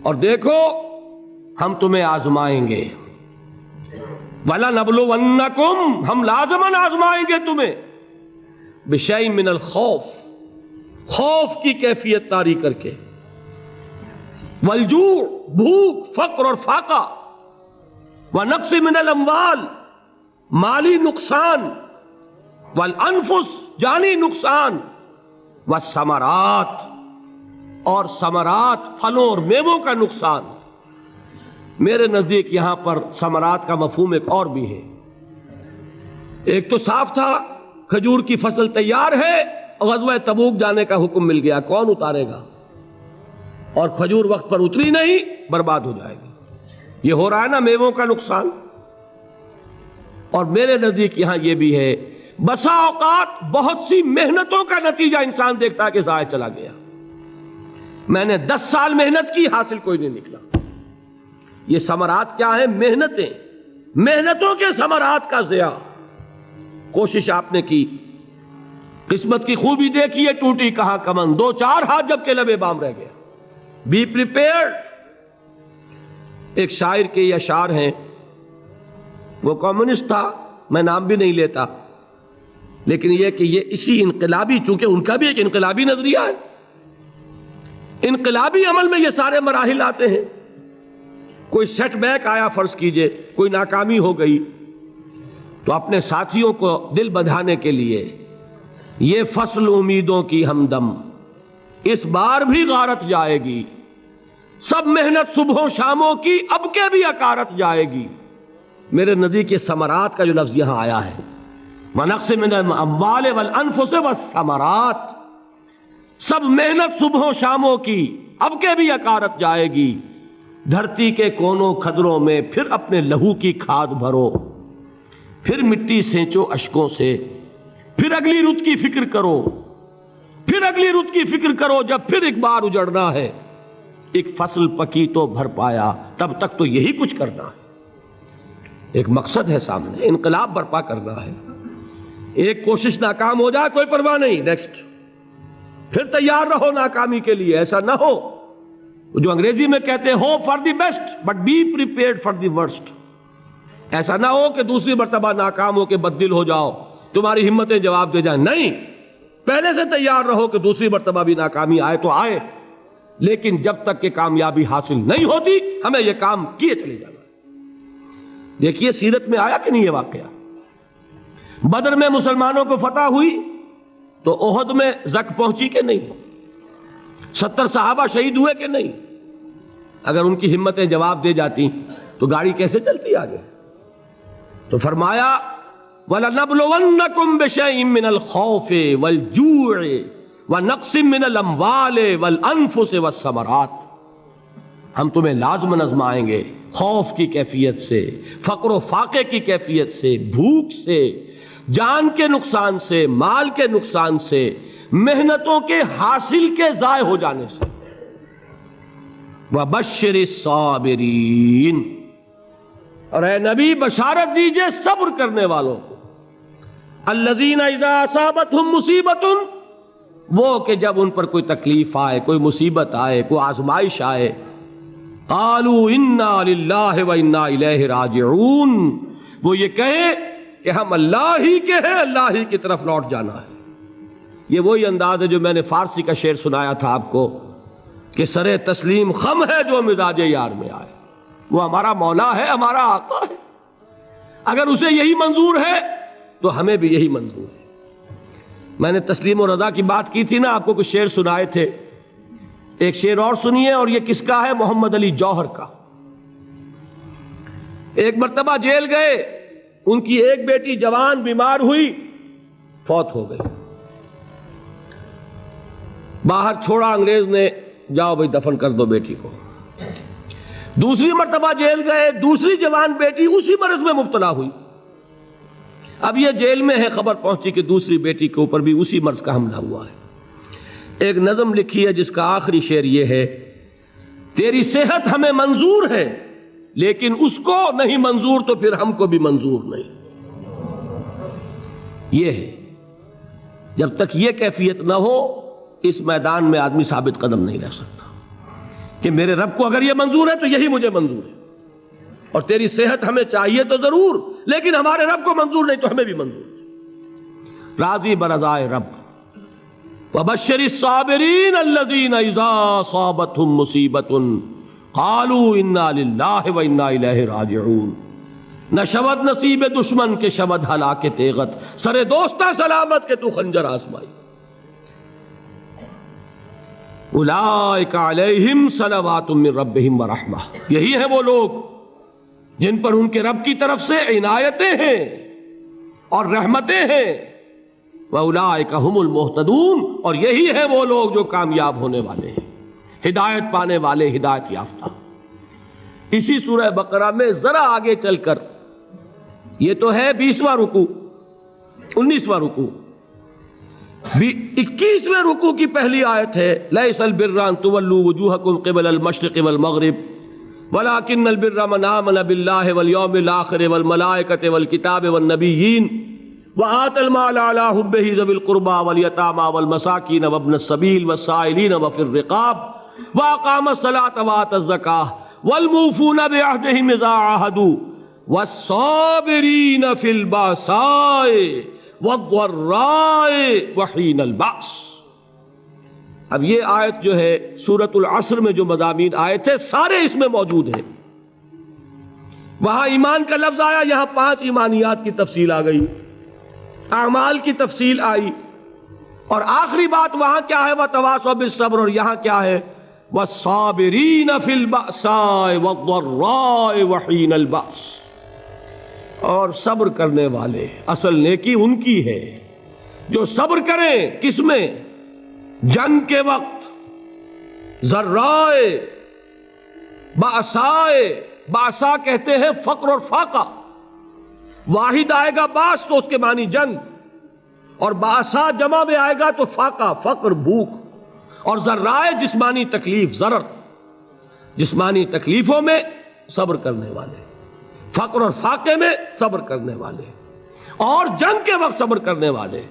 اور دیکھو ہم تمہیں آزمائیں گے، وَلَنَبْلُوَنَّكُمْ، ہم لازماً آزمائیں گے تمہیں، بِشَيْءٍ مِّنَ الْخَوْفِ، خوف کی کیفیت طاری کر کے، وَالْجُوعِ، بھوک، فقر اور فاقہ، وَنَقْصٍ مِّنَ الْأَمْوَالِ، مالی نقصان، وَالْأَنفُسِ، جانی نقصان، وَالثَّمَرَاتِ، اور ثمرات، پھلوں اور میووں کا نقصان۔ میرے نزدیک یہاں پر ثمرات کا مفہوم ایک اور بھی ہے۔ ایک تو صاف تھا کھجور کی فصل تیار ہے، غزوہ تبوک جانے کا حکم مل گیا، کون اتارے گا؟ اور کھجور وقت پر اتری نہیں، برباد ہو جائے گی۔ یہ ہو رہا ہے نا میووں کا نقصان۔ اور میرے نزدیک یہاں یہ بھی ہے، بسا اوقات بہت سی محنتوں کا نتیجہ انسان دیکھتا ہے کہ ضائع چلا گیا، میں نے 10 سال محنت کی، حاصل کوئی نہیں نکلا۔ یہ ثمرات کیا ہیں؟ محنتیں، محنتوں کے ثمرات کا ضیاع۔ کوشش آپ نے کی، قسمت کی خوبی دیکھی ہے، ٹوٹی کہاں کمن، 2-4 ہاتھ جب کے لبے بام رہ گیا۔ Be prepared. ایک شاعر کے یہ اشعار ہیں، وہ کمیونسٹ تھا، میں نام بھی نہیں لیتا، لیکن یہ کہ یہ اسی انقلابی، چونکہ ان کا بھی ایک انقلابی نظریہ ہے، انقلابی عمل میں یہ سارے مراحل آتے ہیں۔ کوئی سیٹ بیک آیا، فرض کیجئے کوئی ناکامی ہو گئی، تو اپنے ساتھیوں کو دل بندھانے کے لیے یہ فصل امیدوں کی ہمدم اس بار بھی غارت جائے گی، سب محنت صبحوں شاموں کی اب کے بھی اکارت جائے گی۔ میرے نزدیک یہ ثمرات کا جو لفظ یہاں آیا ہے، وَنَقْصٍ مِّنَ الْأَمْوَالِ وَالْأَنفُسِ وَالثَّمَرَاتِ، سب محنت صبحوں شاموں کی اب کے بھی اکارت جائے گی۔ دھرتی کے کونوں کھدروں میں پھر اپنے لہو کی کھاد بھرو، پھر مٹی سینچو اشکوں سے، پھر اگلی رت کی فکر کرو، پھر اگلی رت کی فکر کرو، جب پھر ایک بار اجڑنا ہے، ایک فصل پکی تو بھر پایا، تب تک تو یہی کچھ کرنا ہے۔ ایک مقصد ہے سامنے، انقلاب برپا کرنا ہے۔ ایک کوشش ناکام ہو جائے کوئی پرواہ نہیں، نیکسٹ، پھر تیار رہو ناکامی کے لیے۔ ایسا نہ ہو جو انگریزی میں کہتے ہیں hope for the best but be prepared for the worst. ایسا نہ ہو کہ دوسری مرتبہ ناکام ہو کے بددل ہو جاؤ، تمہاری ہمتیں جواب دے جائیں، نہیں، پہلے سے تیار رہو کہ دوسری مرتبہ بھی ناکامی آئے تو آئے، لیکن جب تک کہ کامیابی حاصل نہیں ہوتی ہمیں یہ کام کیے چلے جانا۔ دیکھیے سیرت میں آیا کہ نہیں یہ واقعہ؟ بدر میں مسلمانوں کو فتح ہوئی تو احد میں زک پہنچی کہ نہیں؟ 70 صحابہ شہید ہوئے کہ نہیں؟ اگر ان کی ہمتیں جواب دے جاتی تو گاڑی کیسے چلتی آگے؟ تو فرمایا وَلَنَبْلُوَنَّكُمْ بِشَيْءٍ مِّنَ الْخَوْفِ وَالْجُوعِ وَنَقْصٍ مِّنَ الْأَمْوَالِ وَالْأَنفُسِ وَالثَّمَرَاتِ، ہم تمہیں لازماً آزمائیں گے، خوف کی کیفیت سے، فقر و فاقے کی کیفیت سے، بھوک سے، جان کے نقصان سے، مال کے نقصان سے، محنتوں کے حاصل کے ضائع ہو جانے سے۔ وَبَشِّرِ الصَّابِرِينَ، اور اے نبی بشارت دیجئے صبر کرنے والوں کو، الَّذِينَ إِذَا أَصَابَتْهُمْ مُصِيبَةٌ، وہ کہ جب ان پر کوئی تکلیف آئے، کوئی مصیبت آئے، کوئی آزمائش آئے، قَالُوا إِنَّا لِلَّهِ وَإِنَّا إِلَيْهِ رَاجِعُونَ، وہ یہ کہیں کہ ہم اللہ ہی کے ہیں، اللہ ہی کی طرف لوٹ جانا ہے۔ یہ وہی انداز ہے جو میں نے فارسی کا شعر سنایا تھا آپ کو کہ سر تسلیم خم ہے جو مزاج یار میں آئے۔ وہ ہمارا مولا ہے، ہمارا آقا ہے، اگر اسے یہی منظور ہے تو ہمیں بھی یہی منظور ہے۔ میں نے تسلیم و رضا کی بات کی تھی نا، آپ کو کچھ شعر سنائے تھے، ایک شعر اور سنیے، اور یہ کس کا ہے؟ محمد علی جوہر کا۔ ایک مرتبہ جیل گئے، ان کی ایک بیٹی جوان بیمار ہوئی، فوت ہو گئی، باہر چھوڑا انگریز نے، جاؤ بھائی دفن کر دو بیٹی کو۔ دوسری مرتبہ جیل گئے، دوسری جوان بیٹی اسی مرض میں مبتلا ہوئی، اب یہ جیل میں ہے، خبر پہنچی کہ دوسری بیٹی کے اوپر بھی اسی مرض کا حملہ ہوا ہے۔ ایک نظم لکھی ہے جس کا آخری شعر یہ ہے، تیری صحت ہمیں منظور ہے لیکن اس کو نہیں منظور تو پھر ہم کو بھی منظور نہیں۔ یہ ہے، جب تک یہ کیفیت نہ ہو اس میدان میں آدمی ثابت قدم نہیں رہ سکتا۔ کہ میرے رب کو اگر یہ منظور ہے تو یہی مجھے منظور ہے، اور تیری صحت ہمیں چاہیے تو ضرور، لیکن ہمارے رب کو منظور نہیں تو ہمیں بھی منظور ہے۔ راضی برضائے رب۔ وبشر الصابرین الذین اذا اصابتهم مصیبۃ قالوا انا للہ وانا الیہ راجعون۔ نہ شود نصیب دشمن کے شود ہلاک تیغت، سر دوستہ سلامت کے تو خنجر آزمائی۔ اولئک علیہم صلوات من ربہم ورحمہ، یہی ہیں وہ لوگ جن پر ان کے رب کی طرف سے عنایتیں ہیں اور رحمتیں ہیں۔ وَأُولَٰئِكَ هُمُ الْمُهْتَدُونَ، اور یہی ہیں وہ لوگ جو کامیاب ہونے والے ہیں، ہدایت پانے والے، ہدایت یافتہ۔ اسی سورہ بقرہ میں ذرا آگے چل کر، یہ تو ہے 20واں رکوع، 19واں رکوع، 21ویں رکوع کی پہلی آیت ہے لَيْسَ الْبِرَّ أَن تُوَلُّوا وُجُوهَكُمْ قِبَلَ الْمَشْرِقِ وَالْمَغْرِبِ وَلَٰكِنَّ الْبِرَّ مَنْ آمَنَ بِاللَّهِ وَالْيَوْمِ الْآخِرِ وَالْمَلَائِكَةِ وَالْكِتَابِ وَالنَّبِيِّينَ وَآتَى المال على حبه ذوي القربى واليتامى والمساكين وابن السبيل والسائلين وفي الرقاب وأقام الصلاة وآتى الزكاة والموفون بعهدهم إذا عاهدوا والصابرين في البأساء والضراء وحين البأس۔ اب یہ آیت جو ہے سورۃ العصر میں جو مضامین آئے تھے سارے اس میں موجود ہیں۔ وہاں ایمان کا لفظ آیا، یہاں 5 ایمانیات کی تفصیل آ گئی، اعمال کی تفصیل آئی، اور آخری بات وہاں کیا ہے وَتَوَاصَوْا بِالصَّبْرِ، اور یہاں کیا ہے وَالصَّابِرِينَ فِي الْبَأْسَاءِ وَالضَّرَّاءِ وَحِينَ الْبَأْسِ، اور صبر کرنے والے، اصل نیکی ان کی ہے جو صبر کریں، کس میں؟ جنگ کے وقت، ذرائے، بأسائے، بأسا کہتے ہیں فقر اور فاقہ، واحد آئے گا باس تو اس کے معنی جنگ، اور باسا جمع میں آئے گا تو فاقہ، فقر، بھوک، اور ذرائے جسمانی تکلیف، ضرر، جسمانی تکلیفوں میں صبر کرنے والے، فقر اور فاقے میں صبر کرنے والے، اور جنگ کے وقت صبر کرنے والے۔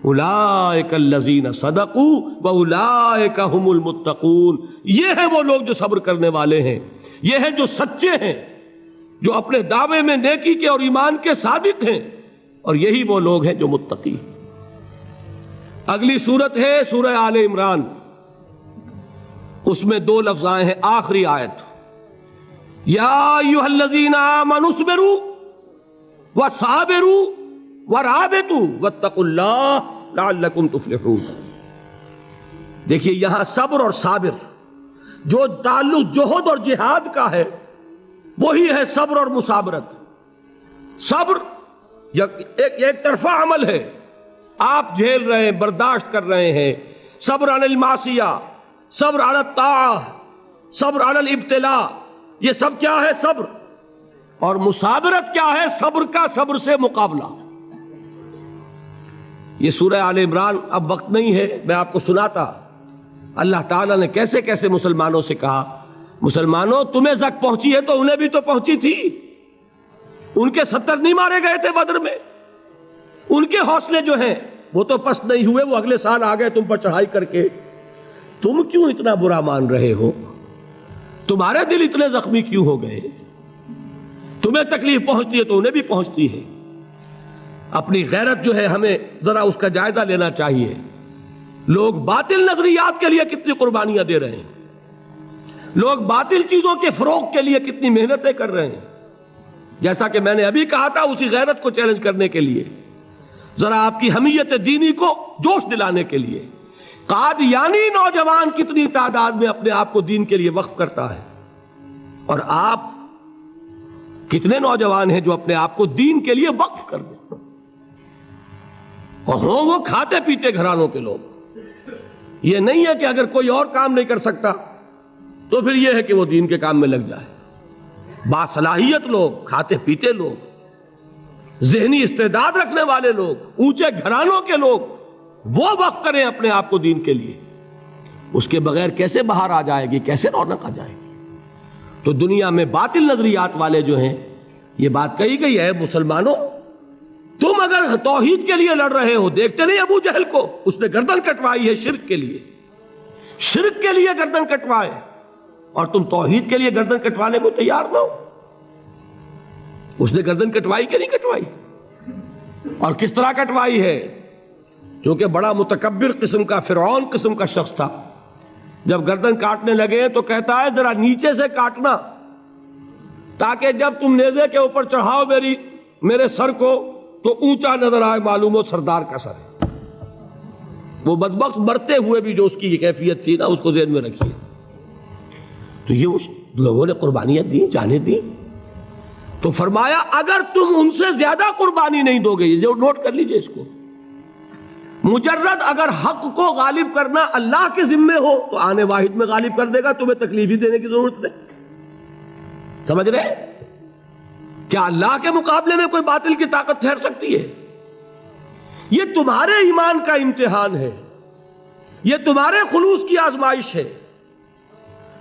اولئک الذین صدقوا واولئک هم المتقون، یہ ہیں وہ لوگ جو صبر کرنے والے ہیں، یہ ہیں جو سچے ہیں، جو اپنے دعوے میں نیکی کے اور ایمان کے صادق ہیں، اور یہی وہ لوگ ہیں جو متقی ہیں۔ اگلی صورت ہے سورہ آل عمران، اس میں 2 لفظ آئے ہیں، آخری آیت یا ایھا الذین آمنوا اصبروا وصابروا ورابطوا واتقوا اللہ لعلکم تفلحون۔ دیکھیے یہاں صبر اور صابر جو تعلق جوہد اور جہاد کا ہے وہی ہے صبر اور مصابرت۔ صبر ایک طرفہ عمل ہے، آپ جھیل رہے ہیں، برداشت کر رہے ہیں، صبر علی المعصیہ، صبر علی الطاعہ، صبر علی الابتلاء، یہ سب کیا ہے؟ صبر۔ اور مصابرت کیا ہے؟ صبر کا صبر سے مقابلہ۔ یہ سورہ آل عمران، اب وقت نہیں ہے میں آپ کو سناتا اللہ تعالیٰ نے کیسے کیسے مسلمانوں سے کہا، مسلمانوں تمہیں زک پہنچی ہے تو انہیں بھی تو پہنچی تھی، ان کے 70 نہیں مارے گئے تھے بدر میں، ان کے حوصلے جو ہیں وہ تو پست نہیں ہوئے، وہ اگلے سال آ گئے تم پر چڑھائی کر کے، تم کیوں اتنا برا مان رہے ہو؟ تمہارے دل اتنے زخمی کیوں ہو گئے؟ تمہیں تکلیف پہنچتی ہے تو انہیں بھی پہنچتی ہے۔ اپنی غیرت جو ہے ہمیں ذرا اس کا جائزہ لینا چاہیے۔ لوگ باطل نظریات کے لیے کتنی قربانیاں دے رہے ہیں، لوگ باطل چیزوں کے فروغ کے لیے کتنی محنتیں کر رہے ہیں۔ جیسا کہ میں نے ابھی کہا تھا، اسی غیرت کو چیلنج کرنے کے لیے، ذرا آپ کی حمیت دینی کو جوش دلانے کے لیے، قادیانی نوجوان کتنی تعداد میں اپنے آپ کو دین کے لیے وقف کرتا ہے، اور آپ کتنے نوجوان ہیں جو اپنے آپ کو دین کے لیے وقف کر دیں، اور ہوں وہ کھاتے پیتے گھرانوں کے لوگ۔ یہ نہیں ہے کہ اگر کوئی اور کام نہیں کر سکتا تو پھر یہ ہے کہ وہ دین کے کام میں لگ جائے۔ باصلاحیت لوگ، کھاتے پیتے لوگ، ذہنی استعداد رکھنے والے لوگ، اونچے گھرانوں کے لوگ، وہ وقف کریں اپنے آپ کو دین کے لیے۔ اس کے بغیر کیسے باہر آ جائے گی، کیسے رونق آ جائے گی؟ تو دنیا میں باطل نظریات والے جو ہیں، یہ بات کہی گئی ہے، مسلمانوں تم اگر توحید کے لیے لڑ رہے ہو، دیکھتے نہیں ابو جہل کو، اس نے گردن کٹوائی ہے شرک کے لیے، شرک کے لیے گردن کٹوائے، اور تم توحید کے لیے گردن کٹوانے کو تیار نہ ہو. اس نے گردن کٹوائی کہ نہیں کٹوائی؟ اور کس طرح کٹوائی ہے؟ کیونکہ بڑا متکبر قسم کا، فرعون قسم کا شخص تھا. جب گردن کاٹنے لگے تو کہتا ہے ذرا نیچے سے کاٹنا، تاکہ جب تم نیزے کے اوپر چڑھاؤ میرے سر کو تو اونچا نظر آئے، معلوم ہو سردار کا سر ہے. وہ بدبخت مرتے ہوئے بھی جو اس کی یہ کیفیت تھی نا، اس کو ذہن میں رکھیے. تو یہ اس لوگوں نے قربانیاں دی، جانیں دی. تو فرمایا اگر تم ان سے زیادہ قربانی نہیں دو گے، یہ جو نوٹ کر لیجئے اس کو، مجرد اگر حق کو غالب کرنا اللہ کے ذمے ہو تو آنے واحد میں غالب کر دے گا، تمہیں تکلیف ہی دینے کی ضرورت نہیں. سمجھ رہے؟ کیا اللہ کے مقابلے میں کوئی باطل کی طاقت ٹھہر سکتی ہے؟ یہ تمہارے ایمان کا امتحان ہے، یہ تمہارے خلوص کی آزمائش ہے،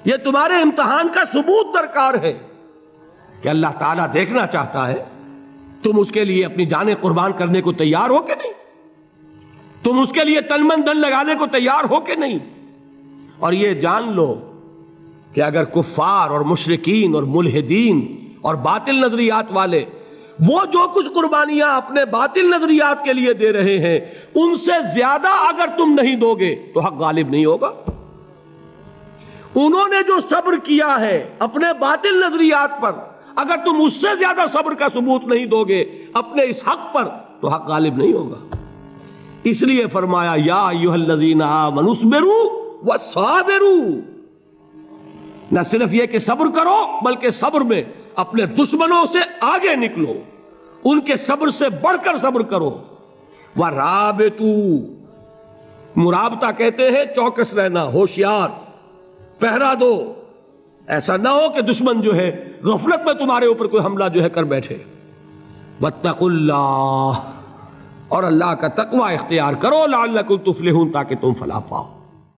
یہ تمہارے امتحان کا ثبوت درکار ہے کہ اللہ تعالیٰ دیکھنا چاہتا ہے تم اس کے لیے اپنی جانیں قربان کرنے کو تیار ہو کہ نہیں، تم اس کے لیے تن من دھن لگانے کو تیار ہو کہ نہیں. اور یہ جان لو کہ اگر کفار اور مشرکین اور ملحدین اور باطل نظریات والے وہ جو کچھ قربانیاں اپنے باطل نظریات کے لیے دے رہے ہیں، ان سے زیادہ اگر تم نہیں دو گے تو حق غالب نہیں ہوگا. انہوں نے جو صبر کیا ہے اپنے باطل نظریات پر، اگر تم اس سے زیادہ صبر کا ثبوت نہیں دو گے اپنے اس حق پر تو حق غالب نہیں ہوگا. اس لیے فرمایا یا ایھا الذین آمنوا اصبروا وصابروا. نہ صرف یہ کہ صبر کرو بلکہ صبر میں اپنے دشمنوں سے آگے نکلو، ان کے صبر سے بڑھ کر صبر کرو. وَرَابِطُوا، مرابطہ کہتے ہیں چوکس رہنا، ہوشیار، پہرا دو. ایسا نہ ہو کہ دشمن جو ہے غفلت میں تمہارے اوپر کوئی حملہ جو ہے کر بیٹھے. وَاتَّقُوا اللَّهَ، اور اللہ کا تقوی اختیار کرو، لعلکم تفلحون، تاکہ تم فلاح پاؤ.